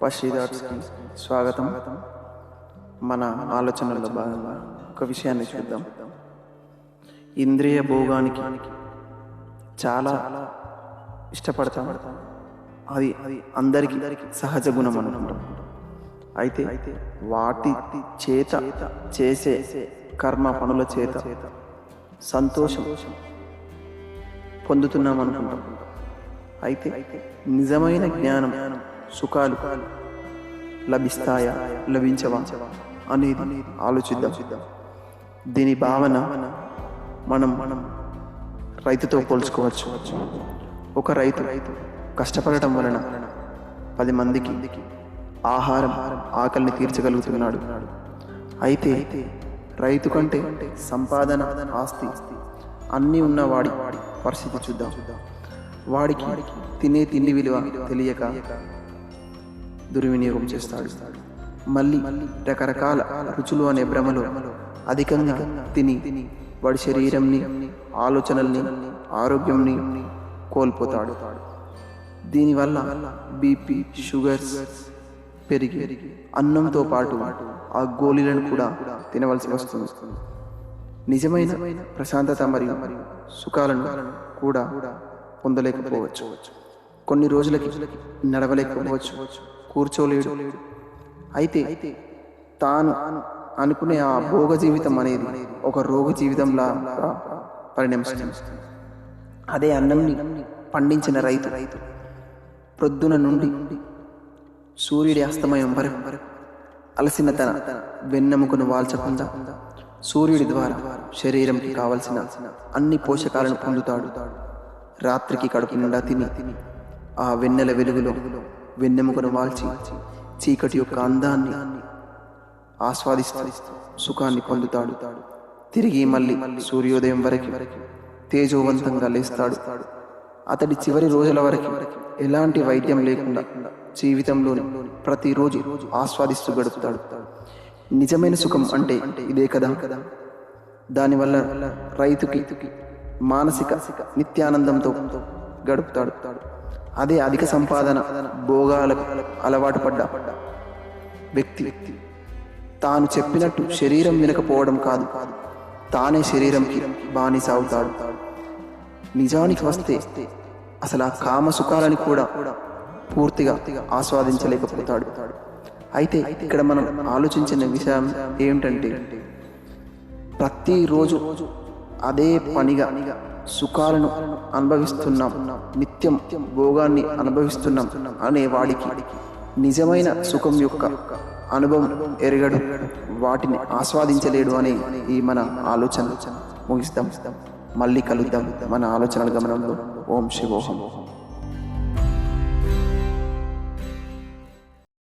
పశ్చిదార్స్కి స్వాగతం. మన ఆలోచనల్లో భాగంగా ఒక విషయాన్ని చూద్దాం. ఇంద్రియ భోగానికి చాలా ఇష్టపడతాం. అది అందరికీ సహజ గుణం అనుకుంటాం. అయితే వాటి చేత చేసే కర్మ పనుల చేత సంతోషం పొందుతున్నాం అనుకుంటాం. అయితే నిజమైన జ్ఞానం సుఖాలు లభిస్తాయా లభించవా అనేది ఆలోచిద్దాం. దీని భావన మనం రైతుతో పోల్చుకోవచ్చు. ఒక రైతు కష్టపడటం వలన 10 మందికి ఆహారం ఆకలిని తీర్చగలుగుతున్నాడు. అయితే రైతు కంటే సంపాదన ఆస్తి అన్నీ ఉన్నవాడి పరిస్థితి చూద్దాం. వాడికి తినే తిండి విలువ తెలియక దుర్వినియోగం చేస్తాడు. మళ్ళీ రకరకాల రుచులు అనే భ్రమలో అధికంగా తిని వాడి శరీరంని, ఆలోచనల్ని, ఆరోగ్యంని కోల్పోతాడు. దీనివల్ల బీపీ, షుగర్స్ పెరిగి అన్నంతో పాటు ఆ గోళీలను కూడా తినవలసి వస్తుంది. నిజమైన ప్రశాంతత మరియు సుఖాలను కూడా పొందలేకపోవచ్చు. కొన్ని రోజులకి నడవలేకపోవచ్చు, కూర్చోలేడు. అయితే తాను అనుకునే ఆ భోగ జీవితం అనేది ఒక రోగ జీవితంలా పరిణమిస్తుంది. అదే అన్నంని పండించిన రైతు ప్రొద్దున నుండి సూర్యుడి అస్తమయం వరకు అలసిన తన వెన్నెముకను వాల్చకుండా సూర్యుడి ద్వారా శరీరంకి కావలసిన అన్ని పోషకాలను పొందుతాడు. రాత్రికి కడుపు నిండా తిని ఆ వెన్నెల వెలుగులో వెన్నెముకను వాల్చి చీకటి యొక్క అందాన్ని ఆస్వాదిస్తూ సుఖాన్ని పొందుతాడు. తిరిగి మళ్ళీ సూర్యోదయం వరకు తేజోవంతంగా లేస్తాడు. అతడి చివరి రోజుల వరకు ఎలాంటి వైద్యం లేకుండా జీవితంలోని ప్రతిరోజు ఆస్వాదిస్తూ గడుపుతాడు. నిజమైన సుఖం అంటే ఇదే కదా. దానివల్ల రైతుకి మానసిక నిత్యానందంతో గడుపుతాడు. అదే అధిక సంపాదన భోగాలకు అలవాటు పడ్డ వ్యక్తి తాను చెప్పినట్టు శరీరం వినకపోవడం కాదు, తానే శరీరంకి బానిస అవుతాడు. నిజానికి వస్తే అసలు ఆ కామ సుఖాలని కూడా పూర్తిగా ఆస్వాదించలేకపోతాడు. అయితే ఇక్కడ మనం ఆలోచించిన విషయం ఏమిటంటే, ప్రతిరోజు అదే పనిగా సుఖాలను అనుభవిస్తున్నాం, నిత్యం భోగాన్ని అనుభవిస్తున్నాం అనే వాడికి నిజమైన సుఖం యొక్క అనుభవం ఎరగడు, వాటిని ఆస్వాదించలేడు అనే ఈ మన ఆలోచన ముగిస్తాం. మళ్ళీ కలుద్దాం మన ఆలోచనల గమనంలో. ఓం శివోహం.